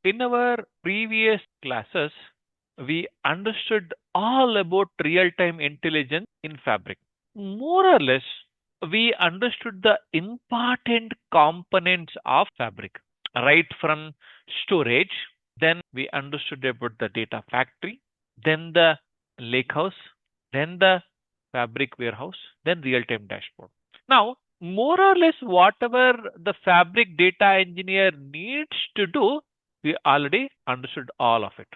In our previous classes, we understood all about real-time intelligence in Fabric. More or less, we understood the important components of Fabric, right from storage. Then we understood about the data factory, then the lakehouse, then the Fabric warehouse, then real-time dashboard. Now, more or less, whatever the Fabric data engineer needs to do, we already understood all of it.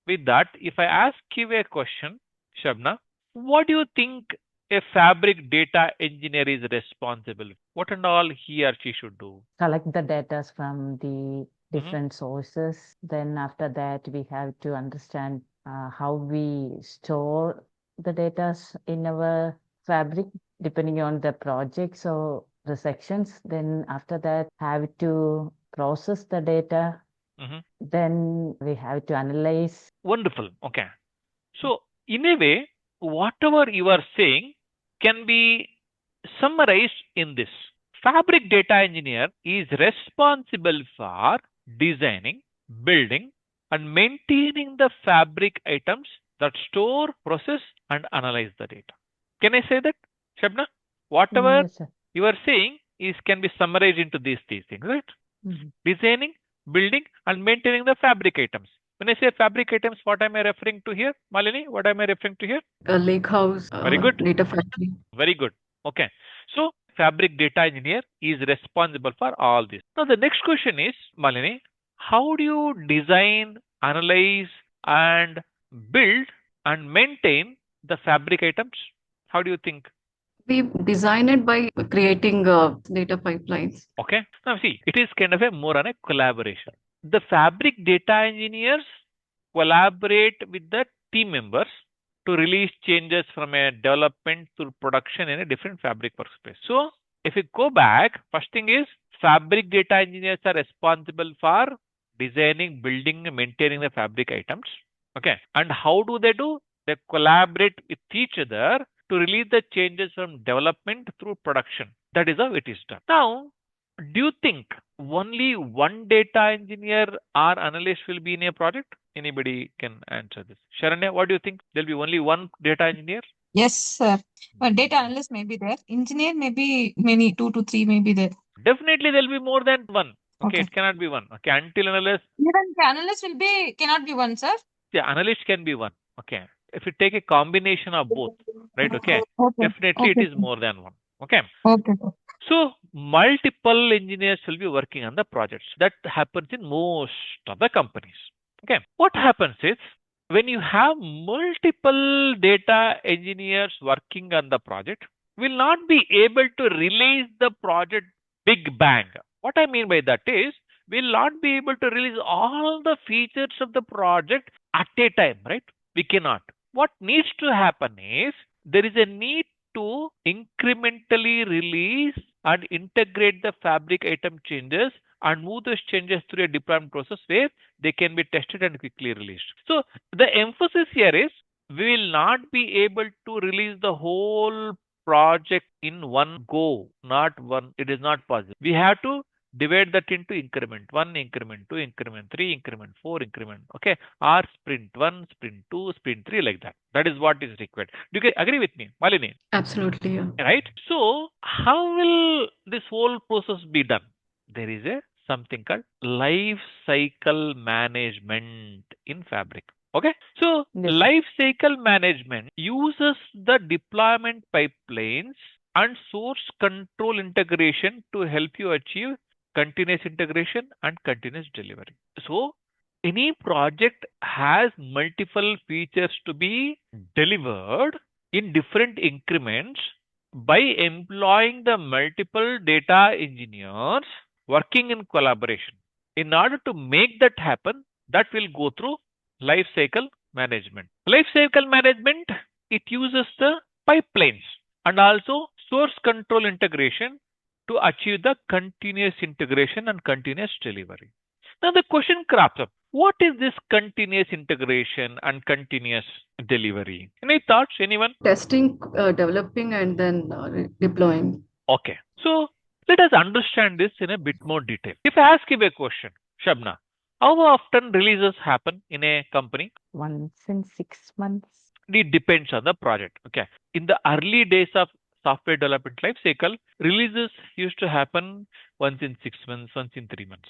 With that, if I ask you a question, Shabna, what do you think a Fabric data engineer is responsible? What and all he or she should do? Collect the data from the Mhm. different sources. Then after that, we have to understand how we store the data in our Fabric, depending on the project. So the sections. Then after that, have to process the data. Mhm. Then we have to analyze. Wonderful. Okay. So, in a way, whatever you are saying can be summarized in this. Fabric data engineer is responsible for designing, building, and maintaining the fabric items that store, process, and analyze the data. Can I say that, Shabna? Whatever Yes, sir. you are saying is can be summarized into these things, right? Mhm. Designing, building, and maintaining the fabric items. When I say fabric items, what am I referring to here? Malini, what am I referring to here? A lake house, Very good. data factory. Very good. Okay. So, fabric data engineer is responsible for all this. Now, the next question is, Malini, how do you design, analyze, and build and maintain the fabric items? How do you think? We design it by creating data pipelines. Okay. Now, see, it is kind of a more on a collaboration. The fabric data engineers collaborate with the team members to release changes from a development to production in a different fabric workspace. So, if you go back, first thing is fabric data engineers are responsible for designing, building, and maintaining the fabric items. Okay. And how do they do? They collaborate with each other to release the changes from development through production. That is how it is done. Now, do you think only one data engineer or analyst will be in a project? Anybody can answer this. Sharanya, what do you think? There'll be only one data engineer? Yes, sir. Data analyst may be there. Engineer may be many, 2 to 3 may be there. Definitely there'll be more than one. Okay, Okay. it cannot be one. Okay, until analyst, Even the analyst cannot be one, sir. the analyst can be one. Okay. If you take a combination of both, right? Okay. Okay. Definitely it Okay. is more than one. Okay. Okay. So multiple engineers will be working on the projects. That happens in most of the companies. Okay. What happens is when you have multiple data engineers working on the project, will not be able to release the project big bang. What I mean by that is we'll not be able to release all the features of the project at a time, right? We cannot. What needs to happen is there is a need to incrementally release and integrate the fabric item changes and move those changes through a deployment process where they can be tested and quickly released. So the emphasis here is we will not be able to release the whole project in one go. Not one, it is not possible. We have to divide that into increment 1, increment 2, increment 3, increment 4, increment. Okay. Or sprint 1, sprint 2, sprint 3, like that. That is what is required. Do you agree with me, Malini? Absolutely, yeah. Right? So, how will this whole process be done? There is a something called life cycle management in Fabric. Okay? So, Yes, sir. life cycle management uses the deployment pipelines and source control integration to help you achieve continuous integration and continuous delivery. So, any project has multiple features to be delivered in different increments by employing the multiple data engineers working in collaboration. In order to make that happen, that will go through life cycle management. Life cycle management, it uses the pipelines and also source control integration to achieve the continuous integration and continuous delivery. Now the question crops up. What is this continuous integration and continuous delivery? Any thoughts, anyone? Testing, developing, and then deploying. Okay. So Let us understand this in a bit more detail. If I ask you a question, Shabna, how often releases happen in a company? Once in 6 months. It depends on the project. Okay. In the early days of software development life cycle, releases used to happen once in 6 months, once in 3 months.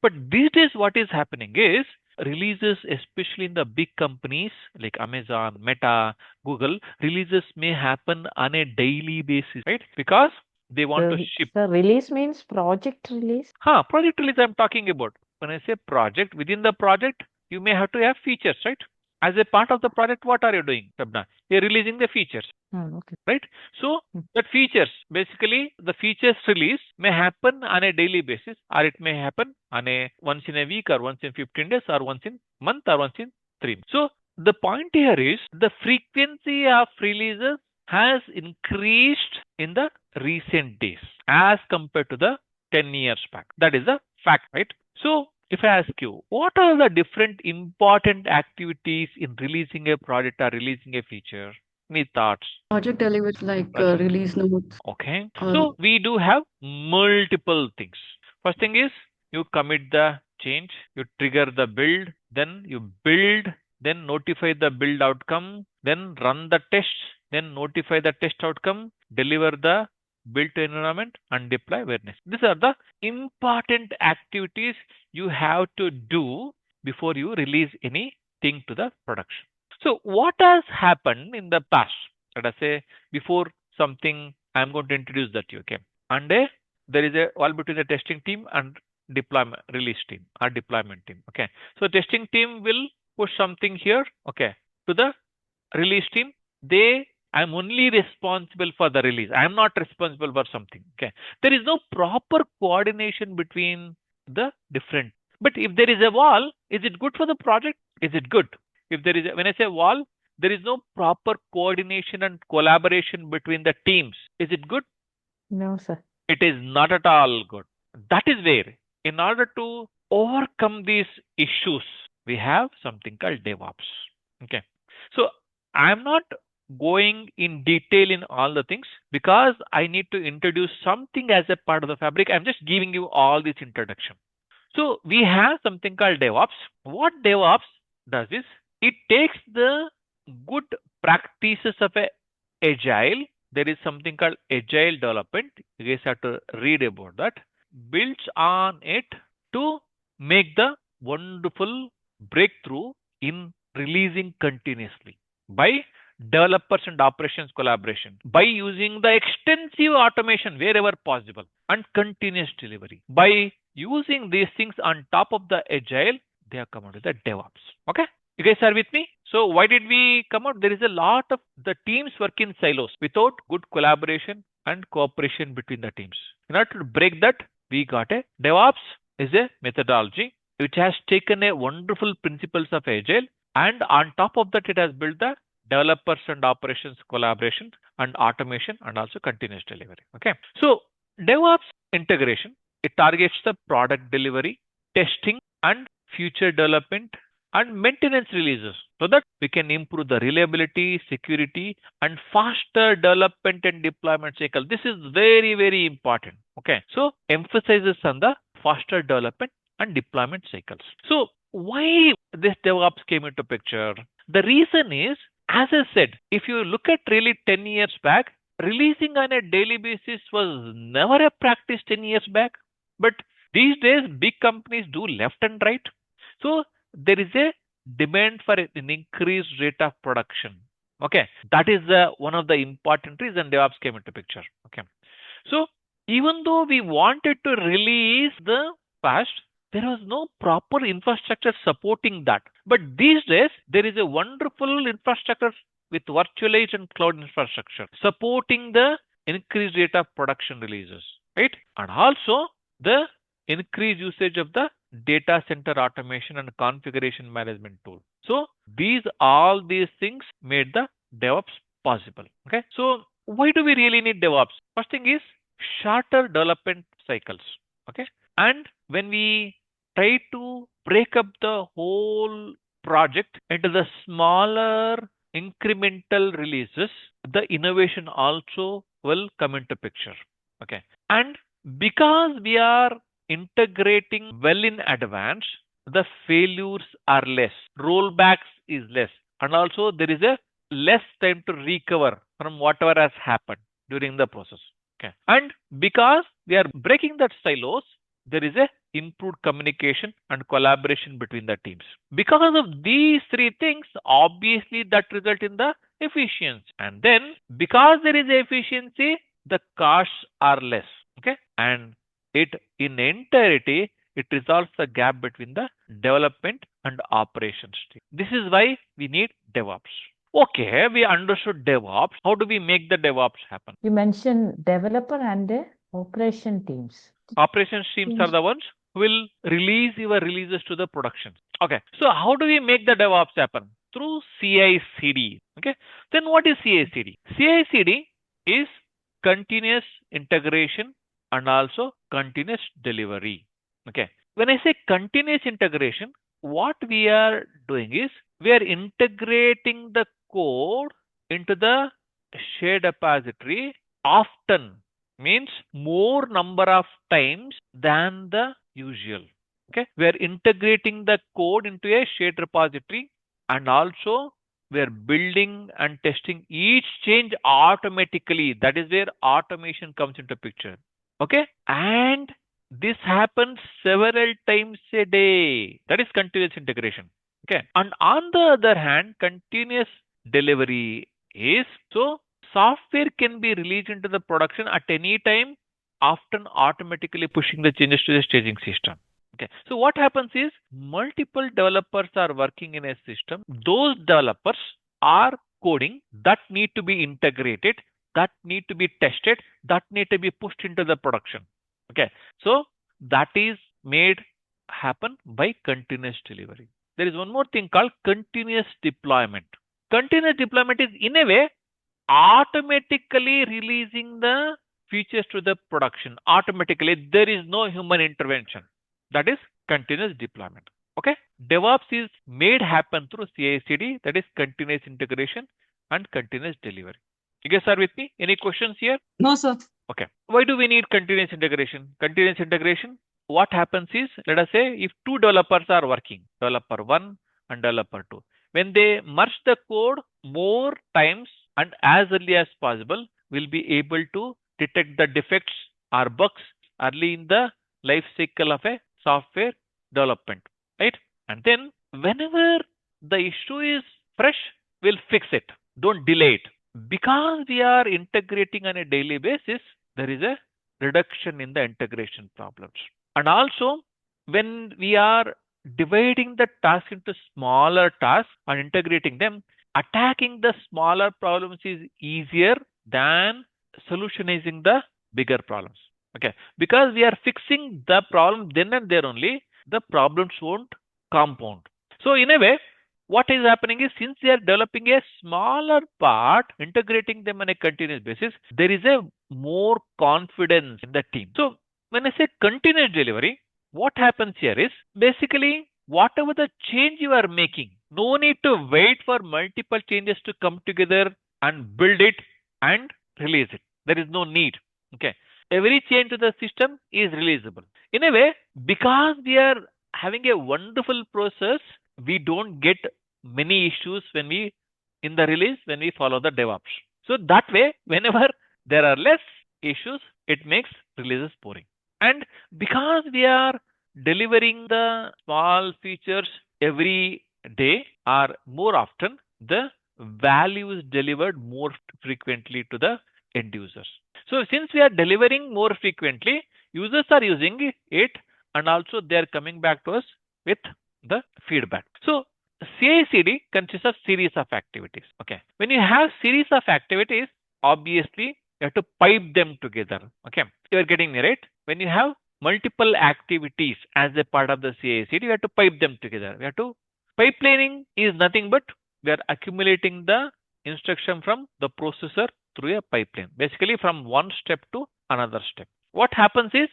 But these days, what is happening is releases, especially in the big companies like Amazon, Meta, Google, releases may happen on a daily basis, right? Because they want to ship. The release means project release. Project release I'm talking about. When I say project, within the project, you may have to have features, right? As a part of the project, what are you doing, Shabna? You're releasing the features, Okay. right? So Mm. that features, basically, the features release may happen on a daily basis, or it may happen on a once in a week, or once in 15 days, or once in month, or once in 3 months. So the point here is the frequency of releases has increased in the recent days as compared to the 10 years back. That is a fact, right? So if I ask you, what are the different important activities in releasing a product or releasing a feature? Any thoughts? Project delivery like Project. release notes. Okay. Or So we do have multiple things. First thing is you commit the change, you trigger the build, then you build, then notify the build outcome, then run the tests, then notify the test outcome, deliver the build to environment, and deploy awareness. These are the important activities you have to do before you release anything to the production. So what has happened in the past? Let us say before something, I'm going to introduce that to you. Okay. And there is a wall between the testing team and deployment release team or deployment team. Okay. So testing team will push something here, okay, to the release team. I'm only responsible for the release. I'm not responsible for something. Okay. There is no proper coordination between the different. But if there is a wall, is it good for the project? Is it good? If there is when I say wall, there is no proper coordination and collaboration between the teams. Is it good? No, sir. It is not at all good. That is where, in order to overcome these issues, we have something called DevOps. Okay. So I'm not going in detail in all the things because I need to introduce something as a part of the fabric. I'm just giving you all this introduction. So we have something called DevOps. What DevOps does is it takes the good practices of a agile. There is something called agile development. You guys have to read about that. Builds on it to make the wonderful breakthrough in releasing continuously by developers and operations collaboration, by using the extensive automation wherever possible, and continuous delivery. By using these things on top of the agile, they are come out with the DevOps. Okay? You guys are with me? So why did we come out? There is a lot of the teams work in silos without good collaboration and cooperation between the teams. In order to break that, we got a DevOps is a methodology which has taken a wonderful principles of agile, and on top of that it has built the developers and operations collaboration and automation and also continuous delivery. Okay. So DevOps integration, it targets the product delivery, testing and future development and maintenance releases so that we can improve the reliability, security and faster development and deployment cycle. This is very, very important. Okay. So emphasizes on the faster development and deployment cycles. So why this DevOps came into picture? The reason is, as I said, if you look at really 10 years back, releasing on a daily basis was never a practice 10 years back. But these days, big companies do left and right. So there is a demand for an increased rate of production. Okay, that is one of the important reasons DevOps came into picture. Okay, so even though we wanted to release the past, there was no proper infrastructure supporting that. But these days, there is a wonderful infrastructure with virtualized and cloud infrastructure supporting the increased rate of production releases, right? And also the increased usage of the data center automation and configuration management tool. So all these things made the DevOps possible. Okay. So why do we really need DevOps? First thing is shorter development cycles. Okay. And when we try to break up the whole project into the smaller incremental releases, the innovation also will come into picture. Okay. And because we are integrating well in advance, the failures are less, rollbacks is less, and also there is a less time to recover from whatever has happened during the process. Okay. And because we are breaking that silos, there is a improved communication and collaboration between the teams. Because of these three things, obviously that result in the efficiency. And then because there is efficiency, the costs are less. Okay. And it in entirety, it resolves the gap between the development and operations team. This is why we need DevOps. Okay, we understood DevOps. How do we make the DevOps happen? You mentioned developer and operation teams. Operations teams are the ones who will release your releases to the production. Okay, so how do we make the DevOps happen? Through CI/CD. Okay, then what is CI/CD? CI/CD is continuous integration and also continuous delivery. Okay, when I say continuous integration, what we are doing is we are integrating the code into the shared repository often, means more number of times than the usual. Okay, we are integrating the code into a shared repository, and also we are building and testing each change automatically. That is where automation comes into picture. Okay, and this happens several times a day. That is continuous integration. Okay, and on the other hand, continuous delivery is so software can be released into the production at any time, often automatically pushing the changes to the staging system. Okay, so what happens is multiple developers are working in a system. Those developers are coding that need to be integrated, that need to be tested, that need to be pushed into the production. Okay, so that is made happen by continuous delivery. There is one more thing called continuous deployment. Continuous deployment is in a way automatically releasing the features to the production. Automatically, there is no human intervention. That is continuous deployment. Okay, DevOps is made happen through CI/CD, that is continuous integration and continuous delivery. You guys are with me? Any questions here? No, sir. Okay. Why do we need continuous integration? Continuous integration, what happens is, let us say if two developers are working, developer 1 and developer 2, when they merge the code more times and as early as possible, we'll be able to detect the defects or bugs early in the life cycle of a software development, right? And then whenever the issue is fresh, we'll fix it. Don't delay it. Because we are integrating on a daily basis, there is a reduction in the integration problems. And also, when we are dividing the task into smaller tasks and integrating them, attacking the smaller problems is easier than solutionizing the bigger problems. Okay, because we are fixing the problem then and there only, the problems won't compound. So in a way, what is happening is, since we are developing a smaller part, integrating them on a continuous basis, there is a more confidence in the team. So when I say continuous delivery, what happens here is basically whatever the change you are making, no need to wait for multiple changes to come together and build it and release it. There is no need. Okay, every change to the system is releasable. In a way, because we are having a wonderful process, we don't get many issues when we in the release when we follow the DevOps. So that way, whenever there are less issues, it makes releases boring. And because we are delivering the small features every day or more often, the value is delivered more frequently to the end users. So since we are delivering more frequently, users are using it, and also they are coming back to us with the feedback. So CI/CD consists of series of activities. Okay, when you have series of activities, obviously you have to pipe them together. Okay, you are getting me right? When you have multiple activities as a part of the CI/CD, you have to pipe them together. We have to pipelining is nothing but we are accumulating the instruction from the processor through a pipeline, basically from one step to another step. What happens is,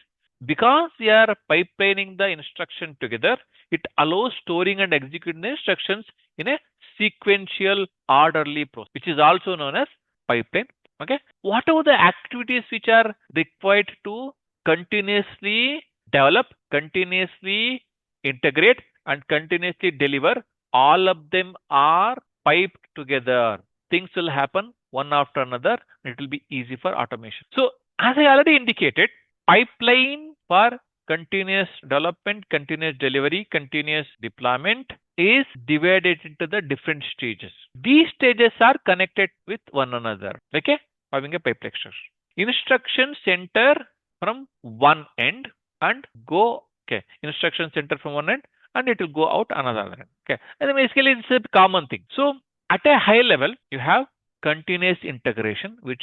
because we are pipelining the instruction together, it allows storing and executing the instructions in a sequential orderly process, which is also known as pipeline. Okay, whatever the activities which are required to continuously develop, continuously integrate, and continuously deliver. All of them are piped together. Things will happen one after another. It will be easy for automation. So, as I already indicated, pipeline for continuous development, continuous delivery, continuous deployment is divided into the different stages. These stages are connected with one another. Okay, having a pipeline structure. Instruction center from one end and go. Okay, instruction center from one end and it will go out another end. Okay, and then basically it's a common thing. So at a high level, you have continuous integration, which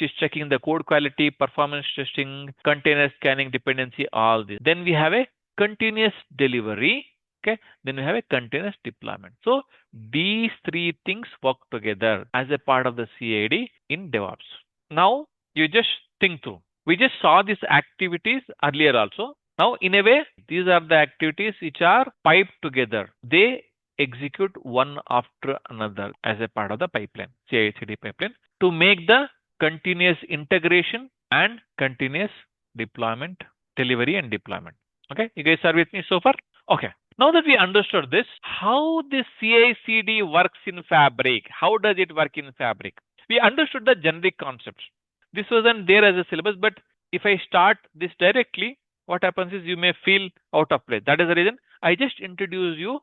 is checking the code quality, performance testing, container scanning, dependency, all this. Then we have a continuous delivery. Okay, then we have a continuous deployment. So these three things work together as a part of the CID in DevOps. Now you just think through. We just saw these activities earlier also. Now, in a way, these are the activities which are piped together. They execute one after another as a part of the pipeline, CI/CD pipeline, to make the continuous integration and continuous deployment, delivery and deployment. Okay, you guys are with me so far? Okay. Now that we understood this, how this CI/CD works in Fabric, how does it work in Fabric? We understood the generic concepts. This wasn't there as a syllabus, but if I start this directly, what happens is you may feel out of place. That is the reason I just introduce you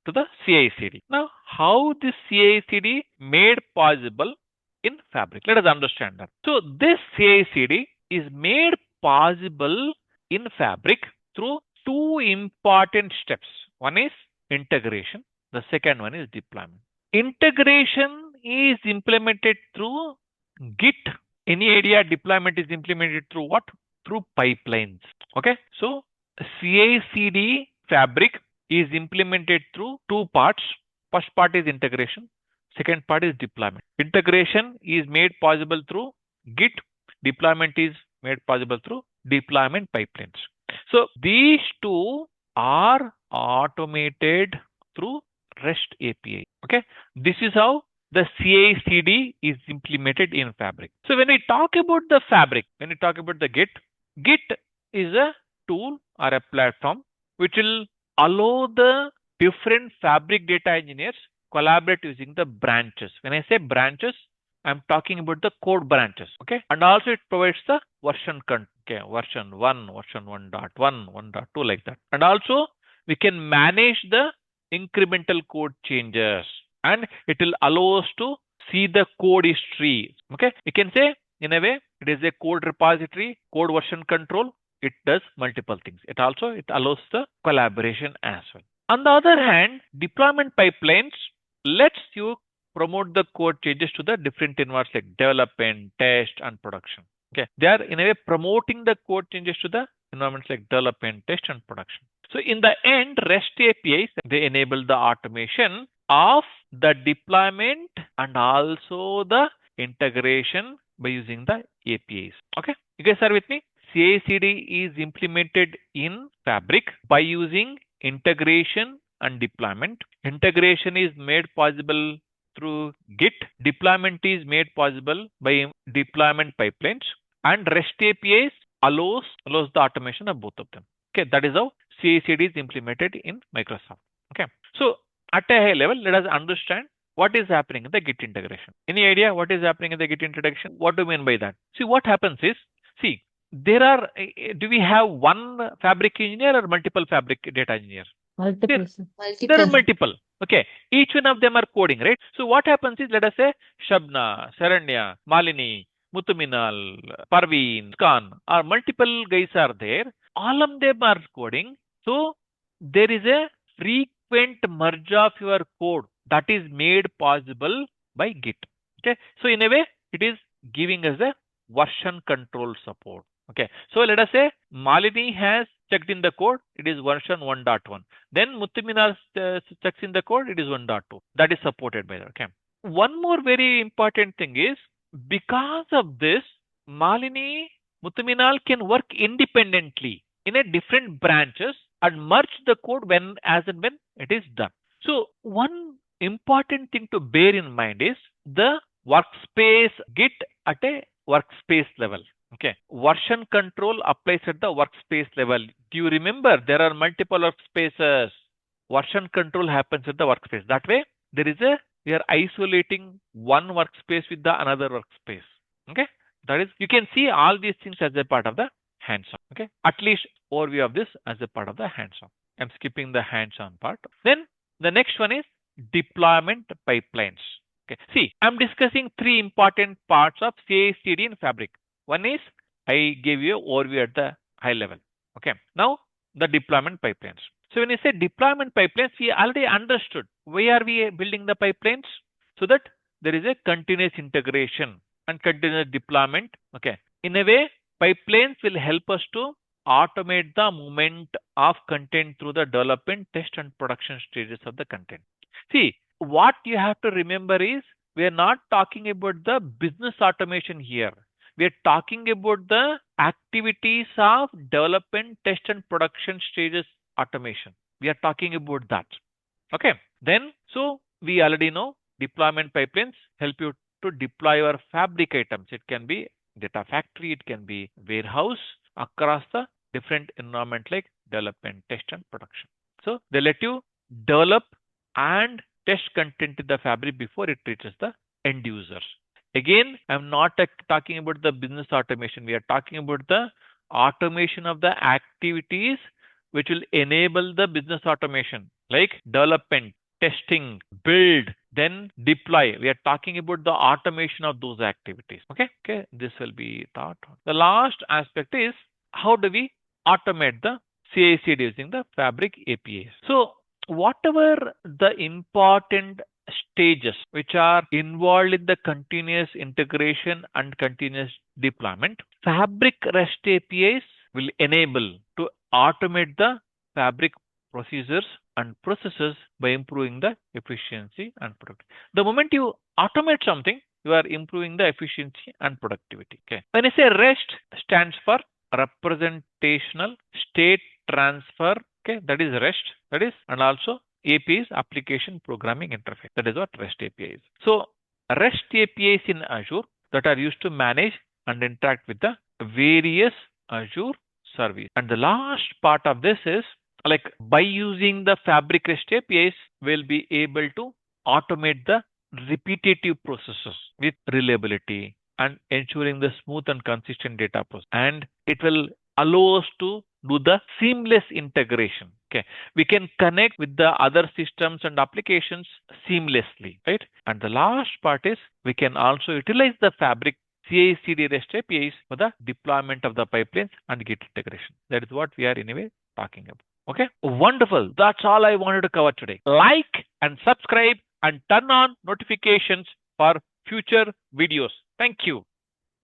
to the CI/CD. Now, how this CI/CD made possible in Fabric? Let us understand that. So, this CI/CD is made possible in Fabric through two important steps. One is integration. The second one is deployment. Integration is implemented through Git. Any idea deployment is implemented through what? Through pipelines. Okay. So CI/CD Fabric is implemented through two parts. First part is integration. Second part is deployment. Integration is made possible through Git. Deployment is made possible through deployment pipelines. So these two are automated through REST API. Okay. This is how the CI/CD is implemented in Fabric. So when we talk about the Fabric, when we talk about the Git is a tool or a platform which will allow the different Fabric data engineers collaborate using the branches. When I say branches, I'm talking about the code branches. Okay. And also it provides the version control. Okay, version 1, version 1.1, 1.2 like that. And also we can manage the incremental code changes and it will allow us to see the code history. Okay, you can say in a way it is a code repository, code version control. It does multiple things. It allows the collaboration as well. On the other hand, deployment pipelines lets you promote the code changes to the different environments like development, test, and production. Okay, they are in a way promoting the code changes to the environments like development, test, and production. So in the end, REST APIs, they enable the automation of the deployment and also the integration by using the APIs. Okay, you guys are with me? CI/CD is implemented in Fabric by using integration and deployment. Integration is made possible through Git. Deployment is made possible by deployment pipelines. And REST APIs allows the automation of both of them. Okay, that is how CI/CD is implemented in Microsoft. Okay, so at a high level, let us understand what is happening in the Git integration. Any idea what is happening in the Git integration? What do you mean by that? See, what happens is, do we have one Fabric engineer or multiple Fabric data engineers? Multiple. There are multiple. Okay, each one of them are coding, right? So what happens is, let us say Shabna, Saranya, Malini, Mutuminal, Parveen, Khan, or multiple guys are there. All of them are coding. So there is a frequent merge of your code that is made possible by Git. Okay, so in a way, it is giving us a version control support. Okay, so let us say Malini has checked in the code, it is version 1.1. Then Mutuminal checks in the code, it is 1.2. That is supported by that. Okay. One more very important thing is, because of this, Malini, Mutuminal can work independently in a different branches and merge the code as and when it is done. So one important thing to bear in mind is the workspace Git at a workspace level. Okay. Version control applies at the workspace level. Do you remember there are multiple workspaces? Version control happens at the workspace. That way, we are isolating one workspace with the another workspace. Okay. That is, you can see all these things as a part of the hands-on. Okay. At least overview of this as a part of the hands-on. I'm skipping the hands-on part. Then the next one is deployment pipelines. Okay. See, I'm discussing three important parts of CI/CD in Fabric. One is I gave you overview at the high level. Okay. Now the deployment pipelines. So when you say deployment pipelines, we already understood why are we building the pipelines? So that there is a continuous integration and continuous deployment. Okay. In a way, pipelines will help us to automate the movement of content through the development, test, and production stages of the content. See, what you have to remember is we are not talking about the business automation here. We are talking about the activities of development, test, and production stages automation. We are talking about that. Okay. Then, so we already know deployment pipelines help you to deploy your Fabric items. It can be data factory, it can be warehouse across the different environment like development, test, and production. So they let you develop and test content in the Fabric before it reaches the end users. Again, I'm not talking about the business automation. We are talking about the automation of the activities which will enable the business automation like development, testing, build, then deploy. We are talking about the automation of those activities. Okay. Okay. This will be taught. The last aspect is how do we automate the CI/CD using the Fabric APIs. So whatever the important stages which are involved in the continuous integration and continuous deployment, Fabric REST APIs will enable to automate the Fabric procedures and processes by improving the efficiency and productivity. The moment you automate something, you are improving the efficiency and productivity. Okay. When I say REST stands for representational state transfer. Okay, that is REST. That is, and also API is application programming interface. That is what REST API is. So REST APIs in Azure that are used to manage and interact with the various Azure service. And the last part of this is like by using the Fabric REST APIs, we'll be able to automate the repetitive processes with reliability and ensuring the smooth and consistent data process. And it will allow us to do the seamless integration. Okay, we can connect with the other systems and applications seamlessly, right? And the last part is we can also utilize the Fabric CI/CD REST APIs for the deployment of the pipelines and Git integration. That is what we are anyway talking about. Okay, wonderful. That's all I wanted to cover today. Like and subscribe and turn on notifications for future videos. Thank you.